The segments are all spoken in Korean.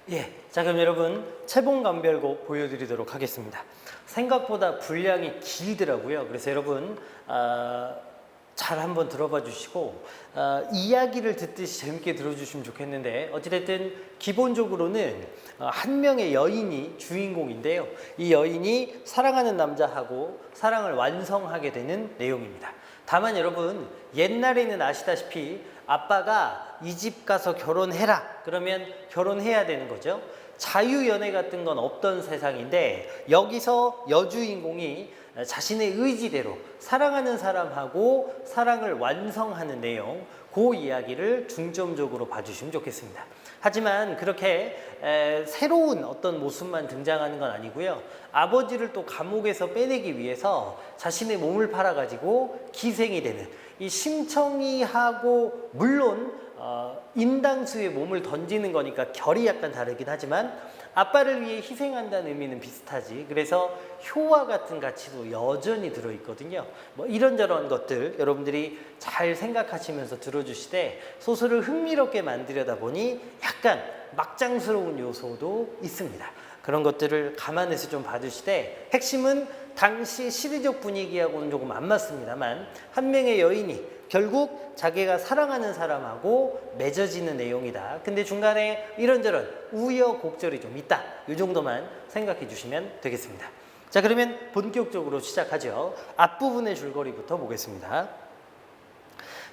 예, 자 그럼 여러분 채봉감별곡 보여드리도록 하겠습니다. 생각보다 분량이 길더라고요. 그래서 여러분 잘 한번 들어봐 주시고 이야기를 듣듯이 재밌게 들어주시면 좋겠는데, 어찌됐든 기본적으로는 한 명의 여인이 주인공인데요. 이 여인이 사랑하는 남자하고 사랑을 완성하게 되는 내용입니다. 다만 여러분, 옛날에는 아시다시피 아빠가 이 집 가서 결혼해라 그러면 결혼해야 되는 거죠. 자유연애 같은 건 없던 세상인데, 여기서 여주인공이 자신의 의지대로 사랑하는 사람하고 사랑을 완성하는 내용, 그 이야기를 중점적으로 봐주시면 좋겠습니다. 하지만 그렇게 새로운 어떤 모습만 등장하는 건 아니고요. 아버지를 또 감옥에서 빼내기 위해서 자신의 몸을 팔아가지고 기생이 되는, 이 심청이하고 물론 인당수의 몸을 던지는 거니까 결이 약간 다르긴 하지만 아빠를 위해 희생한다는 의미는 비슷하지. 그래서 효와 같은 가치도 여전히 들어있거든요. 뭐 이런저런 것들 여러분들이 잘 생각하시면서 들어주시되, 소설을 흥미롭게 만들려다 보니 약간 막장스러운 요소도 있습니다. 그런 것들을 감안해서 좀 봐주시되, 핵심은 당시 시대적 분위기하고는 조금 안 맞습니다만 한 명의 여인이 결국 자기가 사랑하는 사람하고 맺어지는 내용이다. 근데 중간에 이런저런 우여곡절이 좀 있다. 이 정도만 생각해 주시면 되겠습니다. 자, 그러면 본격적으로 시작하죠. 앞부분의 줄거리부터 보겠습니다.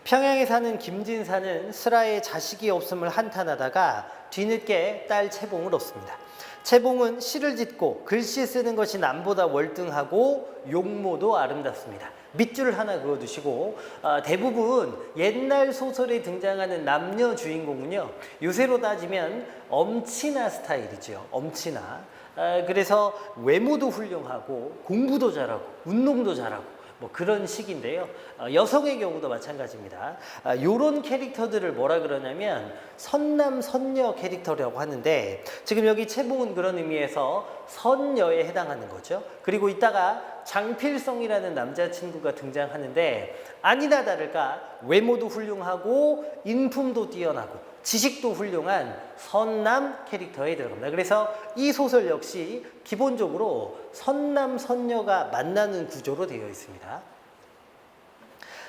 평양에 사는 김진사는 슬아의 자식이 없음을 한탄하다가 뒤늦게 딸 채봉을 얻습니다. 채봉은 시를 짓고 글씨 쓰는 것이 남보다 월등하고 용모도 아름답습니다. 밑줄 하나 그어두시고, 대부분 옛날 소설에 등장하는 남녀 주인공은요, 요새로 따지면 엄친아 스타일이죠. 엄친아. 그래서 외모도 훌륭하고 공부도 잘하고 운동도 잘하고 뭐 그런 식인데요. 여성의 경우도 마찬가지입니다. 요런 캐릭터들을 뭐라 그러냐면 선남 선녀 캐릭터라고 하는데, 지금 여기 채봉은 그런 의미에서 선녀에 해당하는 거죠. 그리고 이따가 장필성이라는 남자친구가 등장하는데, 아니나 다를까 외모도 훌륭하고 인품도 뛰어나고 지식도 훌륭한 선남 캐릭터에 들어갑니다. 그래서 이 소설 역시 기본적으로 선남 선녀가 만나는 구조로 되어 있습니다.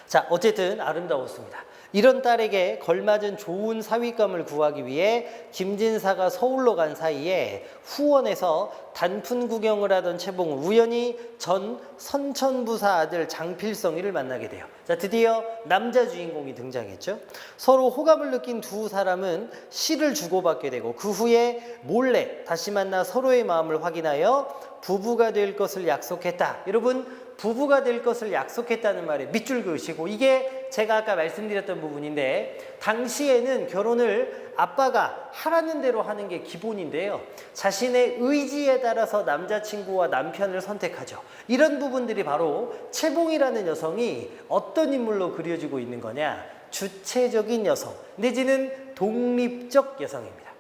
자, 어쨌든 아름다웠습니다. 이런 딸에게 걸맞은 좋은 사윗감을 구하기 위해 김진사가 서울로 간 사이에 후원에서 단풍 구경을 하던 채봉은 우연히 전 선천부사 아들 장필성이를 만나게 돼요. 자, 드디어 남자 주인공이 등장했죠. 서로 호감을 느낀 두 사람은 시를 주고받게 되고, 그 후에 몰래 다시 만나 서로의 마음을 확인하여 부부가 될 것을 약속했다. 여러분, 부부가 될 것을 약속했다는 말에 밑줄 그으시고, 이게 제가 아까 말씀드렸던 부분인데, 당시에는 결혼을 아빠가 하라는 대로 하는 게 기본인데요. 자신의 의지에 따라서 남자친구와 남편을 선택하죠. 이런 부분들이 바로 채봉이라는 여성이 어떤 인물로 그려지고 있는 거냐? 주체적인 여성 내지는 독립적 여성입니다.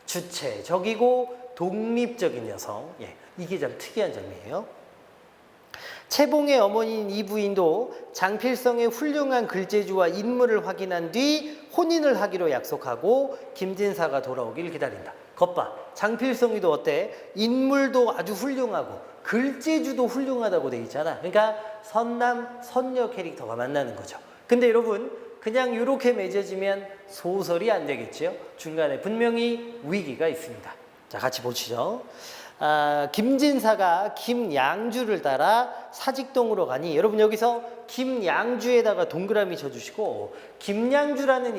주체적이고 독립적인 여성. 예, 이게 참 특이한 점이에요. 채봉의 어머니인 이 부인도 장필성의 훌륭한 글재주와 인물을 확인한 뒤 혼인을 하기로 약속하고 김진사가 돌아오길 기다린다. 겉봐, 장필성이도 어때? 인물도 아주 훌륭하고 글재주도 훌륭하다고 돼 있잖아. 그러니까 선남 선녀 캐릭터가 만나는 거죠. 근데 여러분, 그냥 이렇게 맺어지면 소설이 안 되겠죠. 중간에 분명히 위기가 있습니다. 자, 같이 보시죠. 김진사가 김양주를 따라 사직동으로 가니, 여러분 여기서 김양주에다가 동그라미 쳐주시고, 김양주라는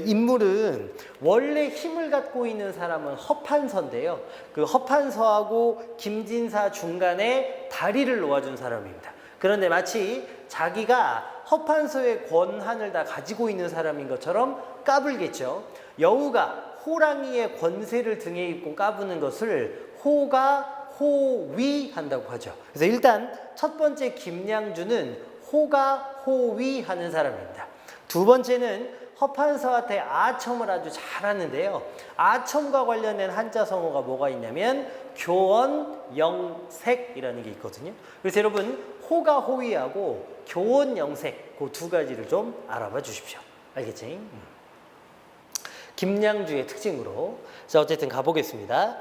인물은 원래 힘을 갖고 있는 사람은 허판서인데요. 그 허판서하고 김진사 중간에 다리를 놓아준 사람입니다. 그런데 마치 자기가 허판서의 권한을 다 가지고 있는 사람인 것처럼 까불겠죠. 여우가 호랑이의 권세를 등에 입고 까부는 것을 호가 호위한다고 하죠. 그래서 일단 첫 번째 김양주는 호가 호위하는 사람입니다. 두 번째는 허판서한테 아첨을 아주 잘하는데요. 아첨과 관련된 한자 성어가 뭐가 있냐면 교원영색이라는 게 있거든요. 그래서 여러분, 호가 호위하고 교원영색 그 두 가지를 좀 알아봐 주십시오. 알겠지? 김양주의 특징으로. 자, 어쨌든 가보겠습니다.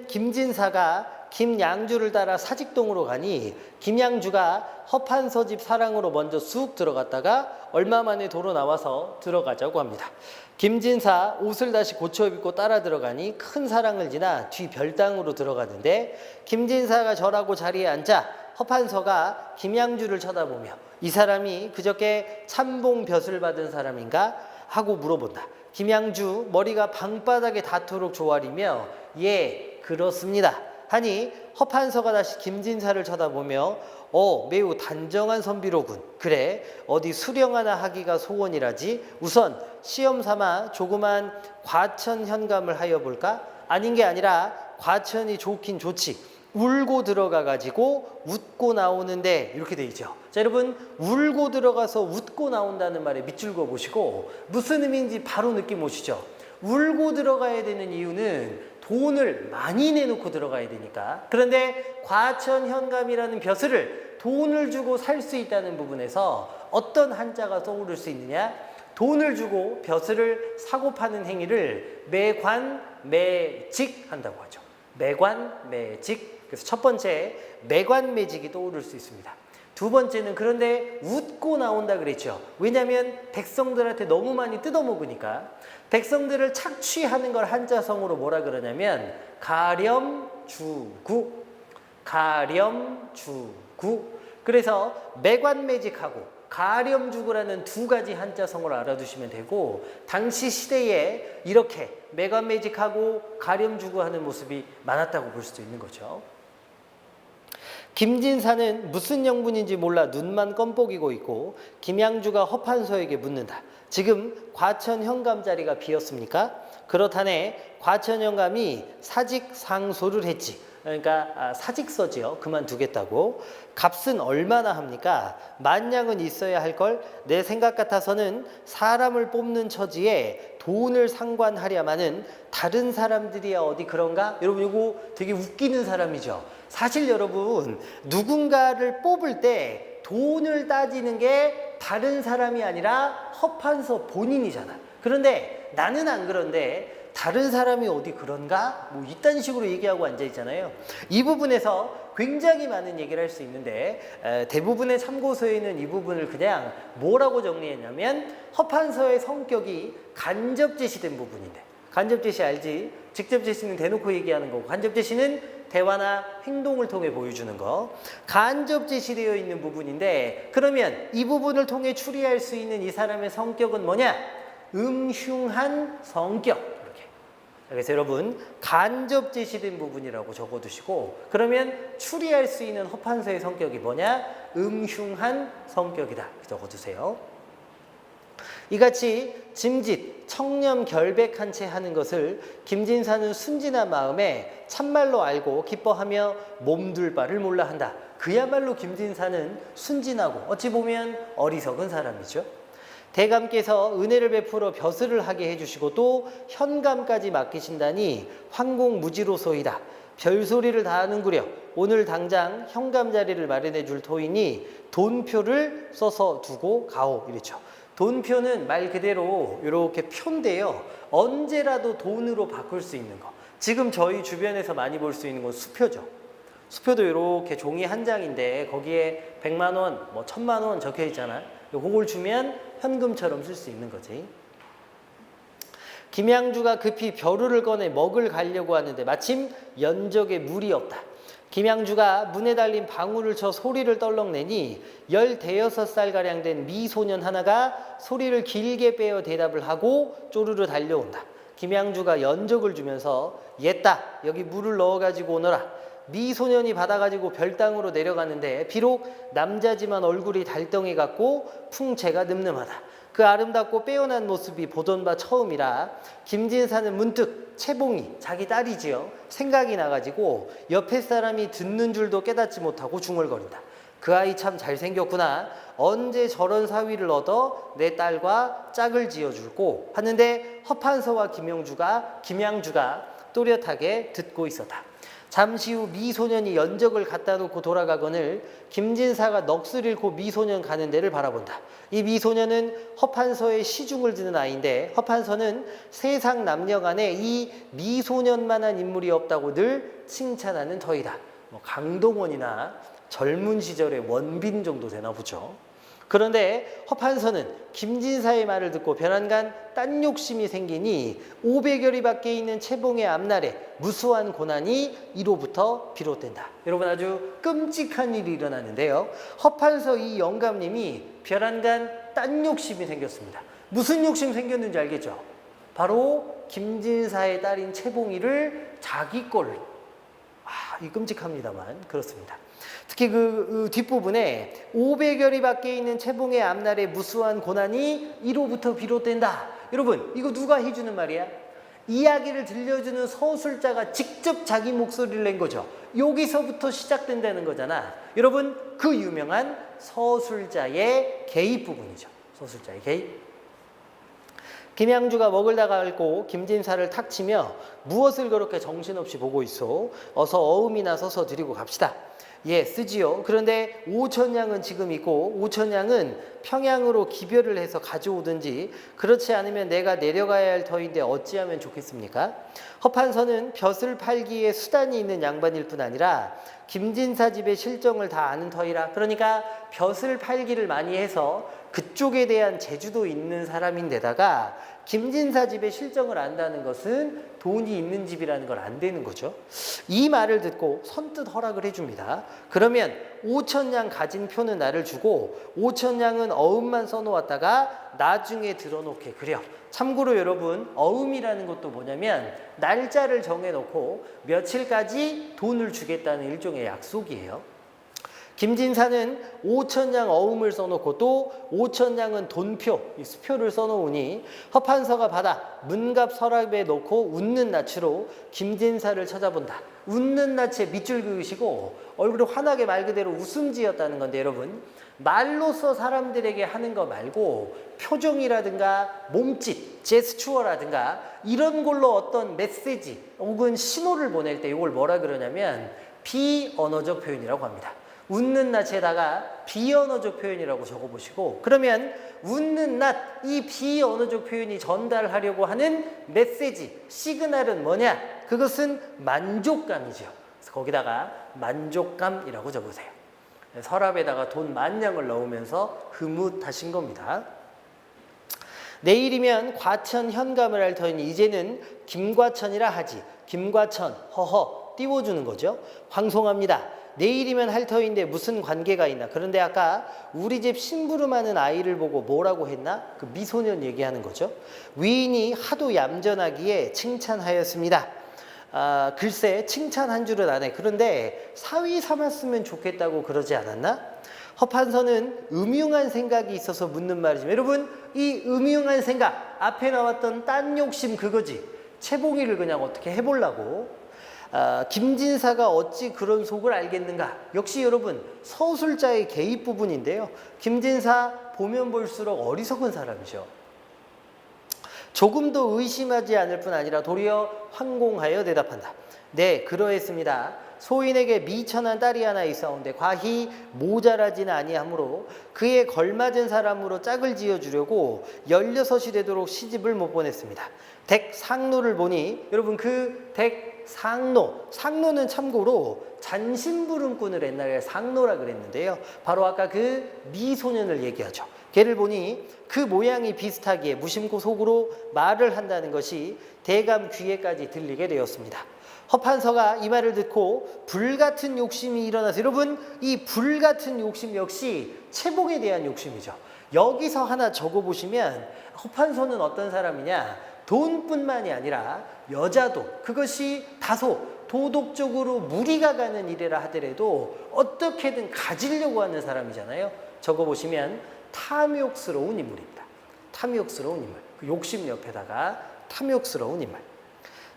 김진사가 김양주를 따라 사직동으로 가니 김양주가 허판서 집 사랑으로 먼저 쑥 들어갔다가 얼마 만에 도로 나와서 들어가자고 합니다. 김진사 옷을 다시 고쳐 입고 따라 들어가니 큰 사랑을 지나 뒤 별당으로 들어가는데 김진사가 절하고 자리에 앉자 허판서가 김양주를 쳐다보며 이 사람이 그저께 참봉 벼슬 받은 사람인가 하고 물어본다. 김양주 머리가 방바닥에 닿도록 조아리며 예 그렇습니다 하니 허판서가 다시 김진사를 쳐다보며 매우 단정한 선비로군. 그래 어디 수령 하나 하기가 소원이라지. 우선 시험 삼아 조그만 과천 현감을 하여 볼까? 아닌 게 아니라 과천이 좋긴 좋지. 울고 들어가 가지고 웃고 나오는데 이렇게 돼 있죠. 자, 여러분 울고 들어가서 웃고 나온다는 말에 밑줄 그어 보시고 무슨 의미인지 바로 느낌 오시죠. 울고 들어가야 되는 이유는 돈을 많이 내놓고 들어가야 되니까. 그런데 과천 현감이라는 벼슬을 돈을 주고 살 수 있다는 부분에서 어떤 한자가 떠오를 수 있느냐? 돈을 주고 벼슬을 사고 파는 행위를 매관, 매직 한다고 하죠. 매관, 매직. 그래서 첫 번째 매관, 매직이 떠오를 수 있습니다. 두 번째는 그런데 웃고 나온다 그랬죠. 왜냐하면 백성들한테 너무 많이 뜯어먹으니까. 백성들을 착취하는 걸 한자성으로 뭐라 그러냐면 가렴주구, 가렴주구. 그래서 매관매직하고 가렴주구라는 두 가지 한자성을 알아두시면 되고 당시 시대에 이렇게 매관매직하고 가렴주구하는 모습이 많았다고 볼 수도 있는 거죠. 김진사는 무슨 영분인지 몰라 눈만 껌뻑이고 있고 김양주가 허판서에게 묻는다. 지금 과천 현감 자리가 비었습니까? 그렇다네 과천 현감이 사직상소를 했지. 그러니까 사직서지요. 그만두겠다고. 값은 얼마나 합니까? 만냥은 있어야 할 걸. 내 생각 같아서는 사람을 뽑는 처지에 돈을 상관하려마는 다른 사람들이야 어디 그런가? 여러분 이거 되게 웃기는 사람이죠. 사실 여러분 누군가를 뽑을 때 돈을 따지는 게 다른 사람이 아니라 허판서 본인이잖아. 그런데 나는 안 그런데 다른 사람이 어디 그런가? 뭐 이딴 식으로 얘기하고 앉아있잖아요. 이 부분에서 굉장히 많은 얘기를 할 수 있는데 대부분의 참고서에는 이 부분을 그냥 뭐라고 정리했냐면 허판서의 성격이 간접 제시된 부분인데 간접 제시 알지? 직접 제시는 대놓고 얘기하는 거고 간접 제시는 대화나 행동을 통해 보여주는 거. 간접 제시되어 있는 부분인데 그러면 이 부분을 통해 추리할 수 있는 이 사람의 성격은 뭐냐? 음흉한 성격. 그래서 여러분 간접 제시된 부분이라고 적어두시고 그러면 추리할 수 있는 허판서의 성격이 뭐냐? 음흉한 성격이다. 적어두세요. 이같이 짐짓, 청렴 결백한 채 하는 것을 김진사는 순진한 마음에 참말로 알고 기뻐하며 몸둘 바를 몰라 한다. 그야말로 김진사는 순진하고 어찌 보면 어리석은 사람이죠. 대감께서 은혜를 베풀어 벼슬을 하게 해주시고 또 현감까지 맡기신다니 황공무지로소이다. 별소리를 다 하는구려. 오늘 당장 현감 자리를 마련해 줄 터이니 돈표를 써서 두고 가오. 이랬죠. 돈표는 말 그대로 이렇게 표인데요. 언제라도 돈으로 바꿀 수 있는 거. 지금 저희 주변에서 많이 볼 수 있는 건 수표죠. 수표도 이렇게 종이 한 장인데 거기에 100만 원, 뭐 1000만 원 적혀 있잖아. 그걸 주면 현금처럼 쓸 수 있는 거지. 김양주가 급히 벼루를 꺼내 먹을 가려고 하는데 마침 연적에 물이 없다. 김양주가 문에 달린 방울을 쳐 소리를 떨렁내니 15살가량 된 미소년 하나가 소리를 길게 빼어 대답을 하고 쪼르르 달려온다. 김양주가 연적을 주면서 옛다 여기 물을 넣어가지고 오너라. 미소년이 받아가지고 별당으로 내려가는데 비록 남자지만 얼굴이 달덩이 같고 풍채가 늠름하다. 그 아름답고 빼어난 모습이 보던 바 처음이라 김진사는 문득 채봉이 자기 딸이지요. 생각이 나가지고 옆에 사람이 듣는 줄도 깨닫지 못하고 중얼거린다. 그 아이 참 잘생겼구나. 언제 저런 사위를 얻어 내 딸과 짝을 지어줄꼬 하는데 허판서와 김양주가 또렷하게 듣고 있었다. 잠시 후 미소년이 연적을 갖다 놓고 돌아가거늘 김진사가 넋을 잃고 미소년 가는 데를 바라본다. 이 미소년은 허판서의 시중을 드는 아이인데 허판서는 세상 남녀 간에 이 미소년만한 인물이 없다고 늘 칭찬하는 터이다. 뭐 강동원이나 젊은 시절의 원빈 정도 되나 보죠. 그런데 허판서는 김진사의 말을 듣고 변한간 딴 욕심이 생기니 500여리 밖에 있는 채봉의 앞날에 무수한 고난이 이로부터 비롯된다. 여러분 아주 끔찍한 일이 일어나는데요. 허판서 이 영감님이 변한간 딴 욕심이 생겼습니다. 무슨 욕심 생겼는지 알겠죠? 바로 김진사의 딸인 채봉이를 자기 걸로. 이 끔찍합니다만 그렇습니다. 특히 그 뒷부분에 500여리 밖에 있는 채봉의 앞날에 무수한 고난이 이로부터 비롯된다. 여러분 이거 누가 해주는 말이야? 이야기를 들려주는 서술자가 직접 자기 목소리를 낸 거죠. 여기서부터 시작된다는 거잖아. 여러분 그 유명한 서술자의 개입 부분이죠. 서술자의 개입. 김양주가 먹을 다 앓고 김진사를 탁 치며 무엇을 그렇게 정신없이 보고 있어? 어서 어음이나 서서 드리고 갑시다. 예, 쓰지요. 그런데 5천냥은 지금 있고 5천냥은 평양으로 기별을 해서 가져오든지 그렇지 않으면 내가 내려가야 할 터인데 어찌하면 좋겠습니까? 허판서는 벼슬 팔기에 수단이 있는 양반일 뿐 아니라 김진사 집의 실정을 다 아는 터이라. 그러니까 벼슬 팔기를 많이 해서 그쪽에 대한 재주도 있는 사람인데다가 김진사 집의 실정을 안다는 것은 돈이 있는 집이라는 걸 안 되는 거죠. 이 말을 듣고 선뜻 허락을 해줍니다. 그러면 5천냥 가진 표는 나를 주고 5천냥은 어음만 써놓았다가 나중에 들어놓게 그려. 참고로 여러분 어음이라는 것도 뭐냐면 날짜를 정해놓고 며칠까지 돈을 주겠다는 일종의 약속이에요. 김진사는 5천냥 어음을 써놓고 또 5천냥은 돈표, 수표를 써놓으니 허판서가 받아 문갑 서랍에 넣고 웃는 낯으로 김진사를 찾아본다. 웃는 낯에 밑줄 그으시고 얼굴이 환하게 말 그대로 웃음 지었다는 건데 여러분 말로써 사람들에게 하는 거 말고 표정이라든가 몸짓, 제스처라든가 이런 걸로 어떤 메시지 혹은 신호를 보낼 때 이걸 뭐라 그러냐면 비언어적 표현이라고 합니다. 웃는 낯에다가 비언어적 표현이라고 적어보시고 그러면 웃는 낯, 이 비언어적 표현이 전달하려고 하는 메시지, 시그널은 뭐냐? 그것은 만족감이죠. 그래서 거기다가 만족감이라고 적으세요. 서랍에다가 돈 만냥을 넣으면서 흐뭇하신 겁니다. 내일이면 과천 현감을 할 터이니 이제는 김과천이라 하지. 김과천, 허허 띄워주는 거죠. 황송합니다. 내일이면 할 터인데 무슨 관계가 있나. 그런데 아까 우리 집 심부름하는 아이를 보고 뭐라고 했나? 그 미소년 얘기하는 거죠. 위인이 하도 얌전하기에 칭찬하였습니다. 글쎄 칭찬한 줄은 안 해. 그런데 사위 삼았으면 좋겠다고 그러지 않았나? 허판서는 음흉한 생각이 있어서 묻는 말이지만 여러분 이 음흉한 생각 앞에 나왔던 딴 욕심 그거지. 채봉이를 그냥 어떻게 해보려고. 김진사가 어찌 그런 속을 알겠는가? 역시 여러분 서술자의 개입 부분인데요. 김진사 보면 볼수록 어리석은 사람이죠. 조금도 의심하지 않을 뿐 아니라 도리어 황공하여 대답한다. 네, 그러했습니다. 소인에게 미천한 딸이 하나 있사온데 과히 모자라지는 아니하므로 그에 걸맞은 사람으로 짝을 지어주려고 16이 되도록 시집을 못 보냈습니다. 댁 상노를 보니 여러분 그 댁 상노는 참고로 잔심부름꾼을 옛날에 상노라 그랬는데요. 바로 아까 그 미소년을 얘기하죠. 걔를 보니 그 모양이 비슷하기에 무심코 속으로 말을 한다는 것이 대감 귀에까지 들리게 되었습니다. 허판서가 이 말을 듣고 불같은 욕심이 일어나서 여러분 이 불같은 욕심 역시 채봉에 대한 욕심이죠. 여기서 하나 적어보시면 허판서는 어떤 사람이냐? 돈뿐만이 아니라 여자도 그것이 다소 도덕적으로 무리가 가는 일이라 하더라도 어떻게든 가지려고 하는 사람이잖아요. 적어보시면 탐욕스러운 인물입니다. 탐욕스러운 인물. 그 욕심 옆에다가 탐욕스러운 인물.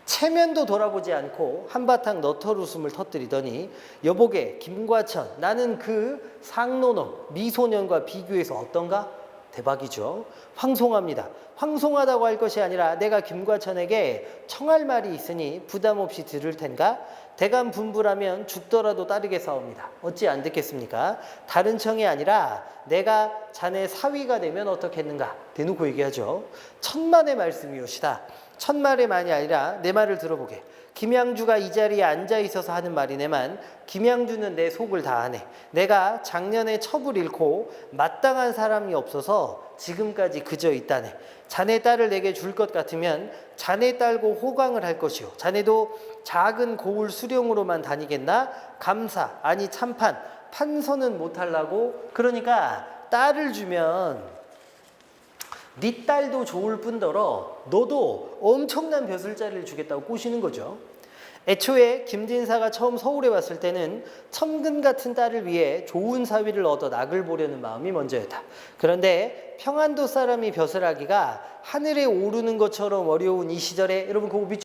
체면도 돌아보지 않고 한바탕 너털 웃음을 터뜨리더니 여보게 김과천 나는 그 상노놈 미소년과 비교해서 어떤가? 대박이죠. 황송합니다. 황송하다고 할 것이 아니라 내가 김과천에게 청할 말이 있으니 부담 없이 들을 텐가? 대감 분부라면 죽더라도 따르겠사옵니다. 어찌 안 듣겠습니까? 다른 청이 아니라 내가 자네 사위가 되면 어떻겠는가? 대놓고 얘기하죠. 천만의 말씀이오시다. 천만의 말이 아니라 내 말을 들어보게. 김양주가 이 자리에 앉아 있어서 하는 말이네만 김양주는 내 속을 다 아네. 내가 작년에 첩을 잃고 마땅한 사람이 없어서 지금까지 그저 있다네. 자네 딸을 내게 줄 것 같으면 자네 딸고 호강을 할 것이오. 자네도 작은 고을 수령으로만 다니겠나? 감사 아니 참판 판서는 못하려고. 그러니까 딸을 주면 네 딸도 좋을 뿐더러 너도 엄청난 벼슬자리를 주겠다고 꼬시는 거죠. 애초에 김진사가 처음 서울에 왔을 때는 천근 같은 딸을 위해 좋은 사위를 얻어 낙을 보려는 마음이 먼저였다. 그런데 평안도 사람이 벼슬하기가 하늘에 오르는 것처럼 어려운 이 시절에 여러분 그거